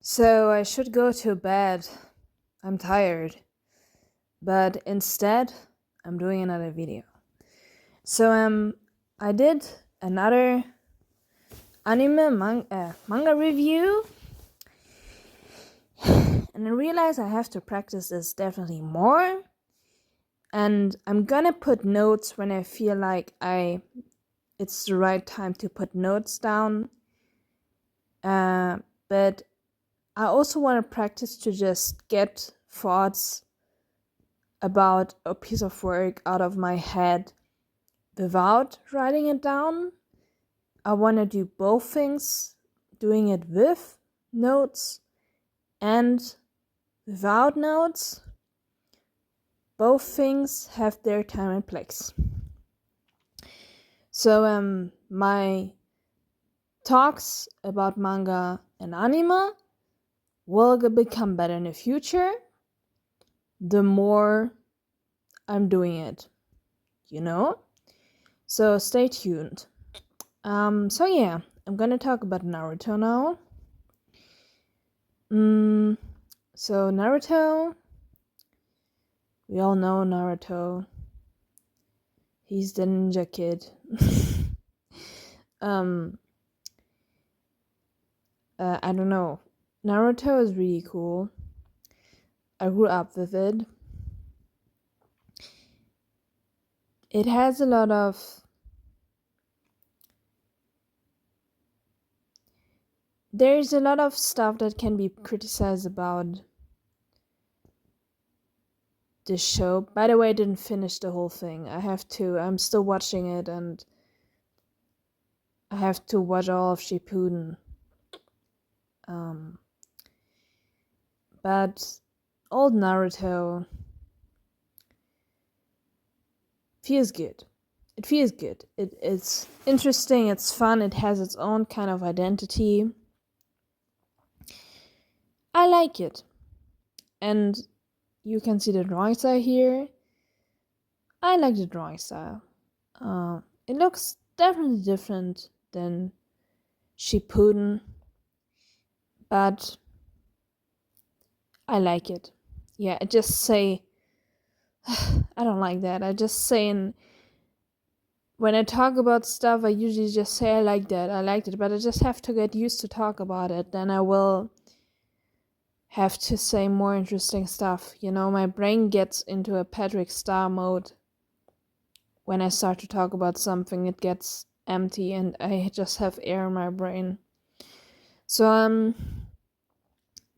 So I should go to bed. I'm tired. But instead, I'm doing another video. So I did another manga review, and I realized I have to practice this definitely more. And I'm gonna put notes when I feel like it's the right time to put notes down. But I also want to practice to just get thoughts about a piece of work out of my head without writing it down. I want to do both things, doing it with notes and without notes. Both things have their time and place. So my talks about manga and anime will become better in the future the more I'm doing it, So stay tuned. So yeah, I'm gonna talk about Naruto now. So Naruto, we all know Naruto. He's the ninja kid. I don't know. Naruto is really cool. I grew up with it. It has a lot of there's a lot of stuff that can be criticized about this show. By the way, I didn't finish the whole thing. I'm still watching it, and I have to watch all of Shippuden. But old Naruto feels good. It feels good. It's interesting, it's fun, it has its own kind of identity. I like it. And you can see the drawing style here. I like the drawing style. It looks definitely different than Shippuden, but I like it. Yeah, I just say I don't like that. I just say when I talk about stuff, I usually just say I like that, I liked it, but I just have to get used to talk about it. Then I will have to say more interesting stuff. My brain gets into a Patrick Star mode. When I start to talk about something, it gets empty and I just have air in my brain. So,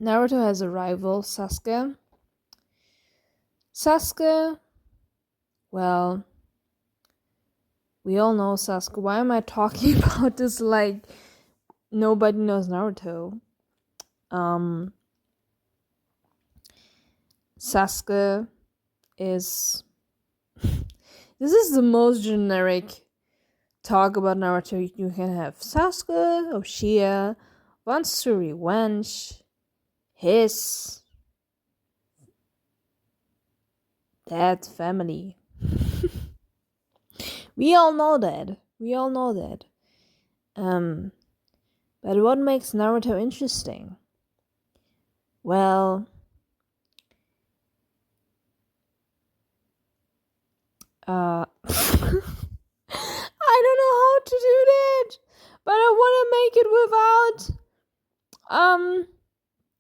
Naruto has a rival, Sasuke. Sasuke, well, we all know Sasuke. Why am I talking about this like nobody knows Naruto? Sasuke is this is the most generic talk about Naruto you can have. Sasuke Uchiha wants to revenge his dead family. We all know that. But what makes Naruto interesting? Well, I don't know how to do that, but I want to make it without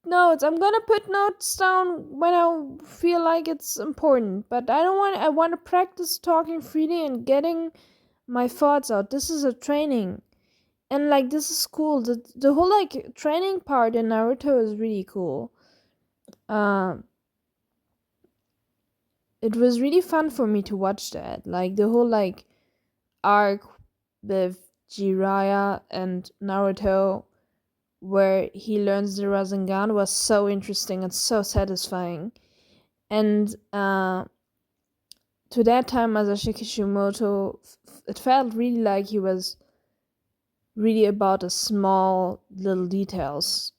notes. I'm gonna put notes down when I feel like it's important, but I want to practice talking freely and getting my thoughts out. This is a training, and like this is cool. The whole like training part in Naruto is really cool. It was really fun for me to watch that. Like the whole like arc with Jiraiya and Naruto where he learns the Rasengan was so interesting and so satisfying. And to that time, Masashi Kishimoto, it felt really like he was really about the small little details,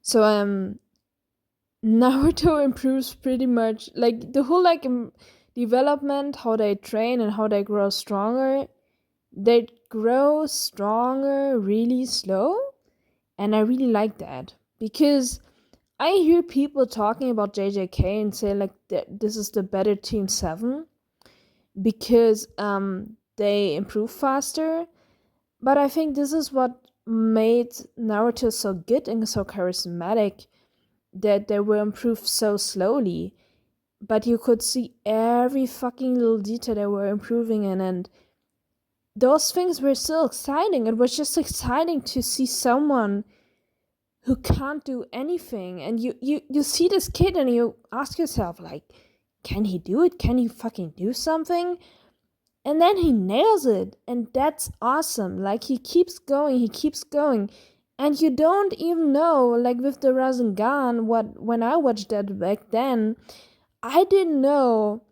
So Naruto improves pretty much like the whole like development, how they train and how they grow stronger. They grow stronger really slow, And I really like that because I hear people talking about JJK and say like this is the better Team 7 because they improve faster. But I think this is what made Naruto so good and so charismatic, that they were improved so slowly. But you could see every fucking little detail they were improving in, and those things were still exciting. It was just exciting to see someone who can't do anything, and you see this kid and you ask yourself like, can he do it? Can he fucking do something? And then he nails it, and that's awesome. Like, he keeps going, and you don't even know, like with the Rasengan, what when I watched that back then, I didn't know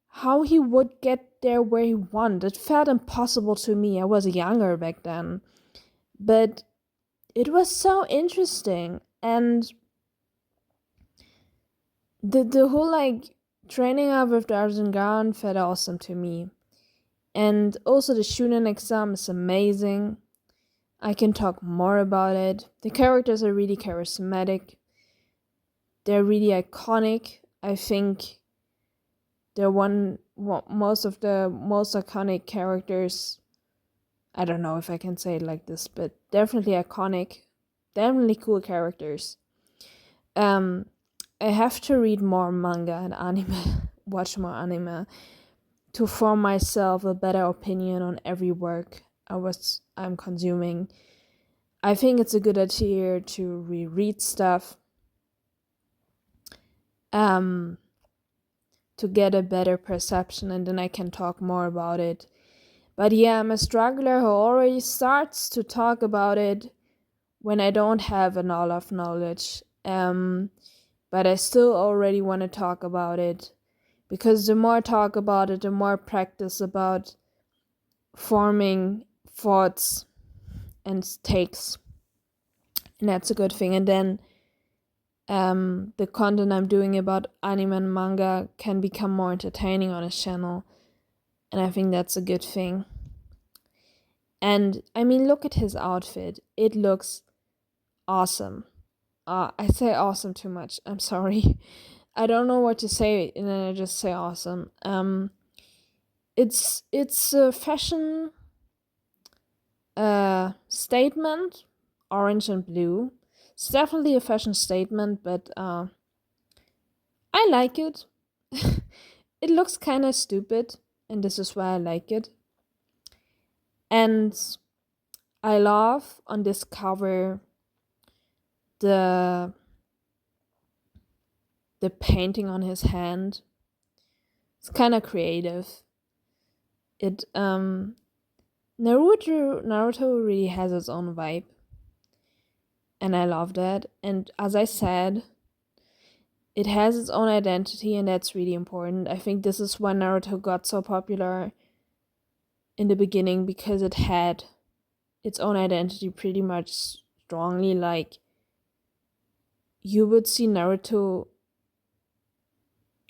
how he would get there where he wanted. It felt impossible to me. I was younger back then, but it was so interesting, and the whole like training up with the Rasengan felt awesome to me. And also the Shunen exam is amazing. I can talk more about it. The characters are really charismatic. They're really iconic. I think they're most of the most iconic characters. I don't know if I can say it like this, but definitely iconic. Definitely cool characters. I have to read more manga and anime, watch more anime, to form myself a better opinion on every work I'm consuming. I think it's a good idea to reread stuff to get a better perception, and then I can talk more about it. But yeah, I'm a struggler who already starts to talk about it when I don't have a lot of knowledge. But I still already want to talk about it, because the more I talk about it, the more practice about forming thoughts and takes, and that's a good thing. And then the content I'm doing about anime and manga can become more entertaining on his channel, and I think that's a good thing. And I mean, look at his outfit. It looks awesome. I say awesome too much. I'm sorry. I don't know what to say, and then I just say awesome. It's a fashion statement, orange and blue. It's definitely a fashion statement, but I like it. It looks kind of stupid, and this is why I like it. And I love on this cover the painting on his hand. It's kind of creative. It Naruto really has its own vibe, and I love that. And as I said, it has its own identity, and that's really important. I think this is why Naruto got so popular in the beginning, because it had its own identity pretty much strongly. Like, you would see Naruto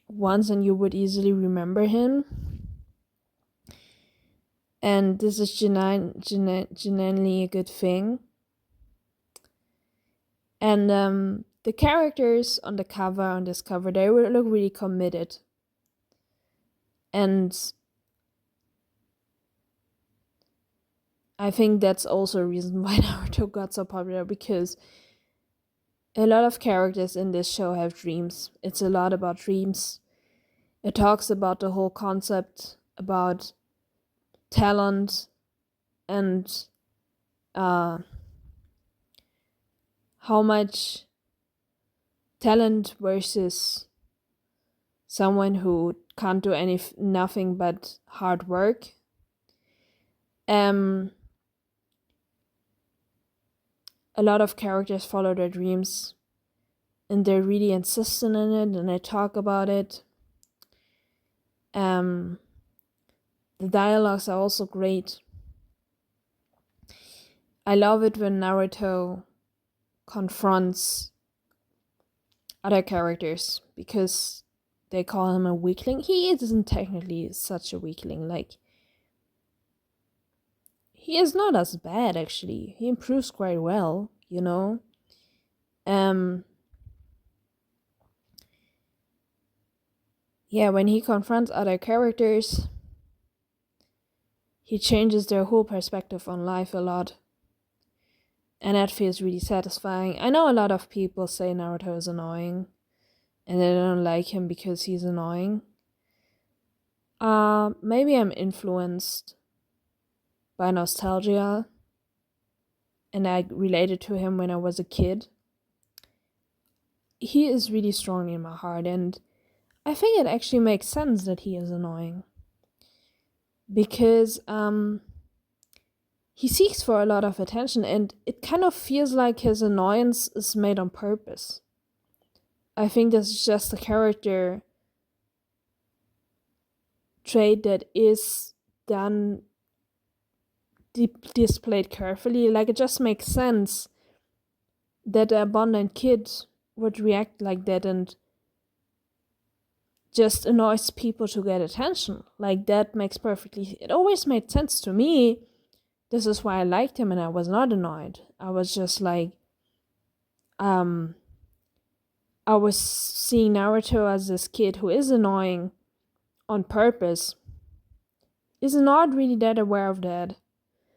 once and you would easily remember him. And this is genuinely a good thing. And the characters on this cover, they look really committed. And I think that's also a reason why Naruto got so popular, because a lot of characters in this show have dreams. It's a lot about dreams. It talks about the whole concept about talent and how much talent versus someone who can't do nothing but hard work. A lot of characters follow their dreams, and they're really insistent in it, and they talk about it. The dialogues are also great. I love it when Naruto confronts other characters, because they call him a weakling. He isn't technically such a weakling. Like, he is not as bad, actually. He improves quite well. you know? Um, yeah, when he confronts other characters, he changes their whole perspective on life a lot. And that feels really satisfying. I know a lot of people say Naruto is annoying and they don't like him because he's annoying. Maybe I'm influenced by nostalgia and I related to him when I was a kid. He is really strong in my heart, and I think it actually makes sense that he is annoying. Because he seeks for a lot of attention, and it kind of feels like his annoyance is made on purpose. I think this is just a character trait that is done displayed carefully. Like, it just makes sense that a abundant kid would react like that and just annoys people to get attention. Like, that makes perfectly, it always made sense to me. This is why I liked him and I was not annoyed. I was just like, I was seeing Naruto as this kid who is annoying on purpose, is not really that aware of that.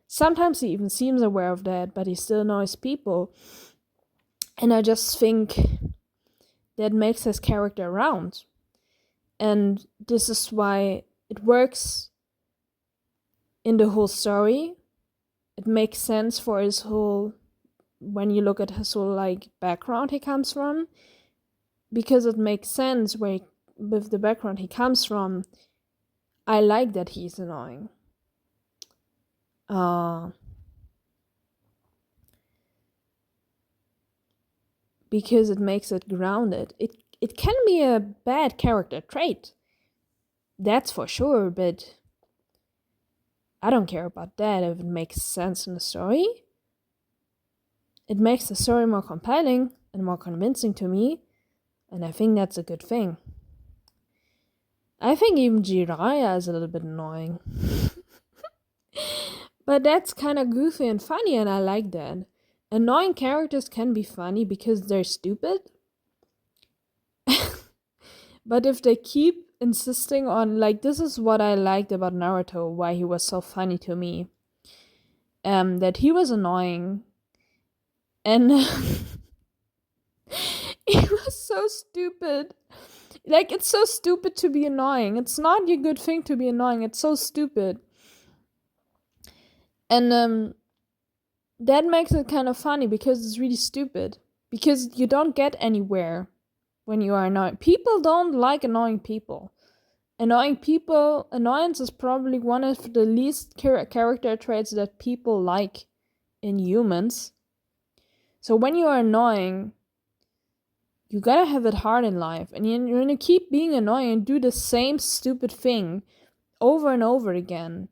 Sometimes he even seems aware of that, but he still annoys people. And I just think that makes his character round. And this is why it works in the whole story. It makes sense for his whole, when you look at his whole like background he comes from, because it makes sense where with the background he comes from. I like that he's annoying. Because it makes it grounded. It can be a bad character trait, that's for sure, but I don't care about that if it makes sense in the story. It makes the story more compelling and more convincing to me, and I think that's a good thing. I think even Jiraiya is a little bit annoying. But that's kind of goofy and funny, and I like that. Annoying characters can be funny because they're stupid. But if they keep insisting on, like, this is what I liked about Naruto, why he was so funny to me. That he was annoying. And he was so stupid. Like, it's so stupid to be annoying. It's not a good thing to be annoying. It's so stupid. And that makes it kind of funny because it's really stupid. Because you don't get anywhere when you are annoying. People don't like annoying people. Annoyance is probably one of the least character traits that people like in humans. So when you are annoying, you gotta have it hard in life, and you're gonna keep being annoying and do the same stupid thing over and over again.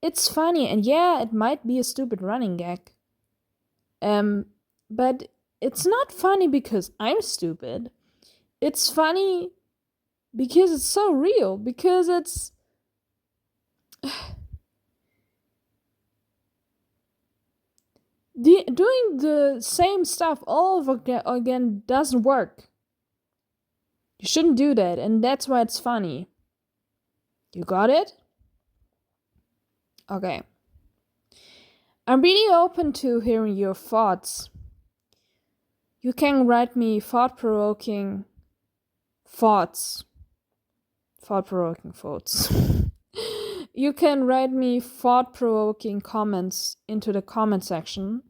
It's funny, and yeah, it might be a stupid running gag. But it's not funny because I'm stupid. It's funny because it's so real, because it's doing the same stuff all over again doesn't work. You shouldn't do that, and that's why it's funny. You got it? Okay. I'm really open to hearing your thoughts. You can write me thought-provoking thoughts. Thought-provoking thoughts. You can write me thought-provoking comments into the comment section,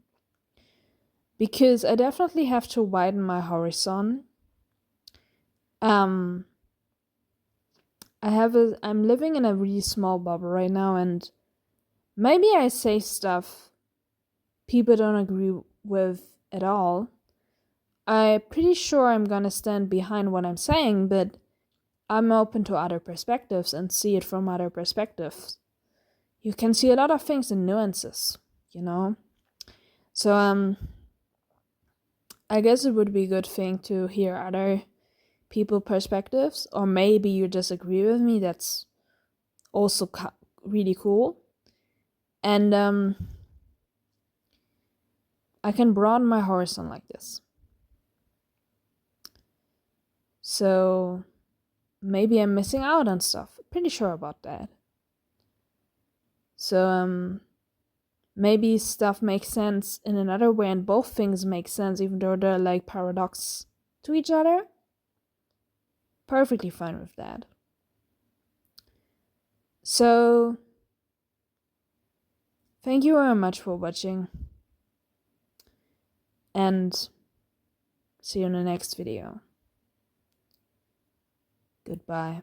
because I definitely have to widen my horizon. I'm living in a really small bubble right now, and maybe I say stuff people don't agree with at all. I'm pretty sure I'm gonna stand behind what I'm saying, but I'm open to other perspectives and see it from other perspectives. You can see a lot of things in nuances, you know? So, I guess it would be a good thing to hear other people perspectives, or maybe you disagree with me. That's also really cool. And I can broaden my horizon like this. So maybe I'm missing out on stuff. Pretty sure about that. So maybe stuff makes sense in another way and both things make sense even though they're like paradox to each other. Perfectly fine with that. So thank you very much for watching and see you in the next video. Goodbye.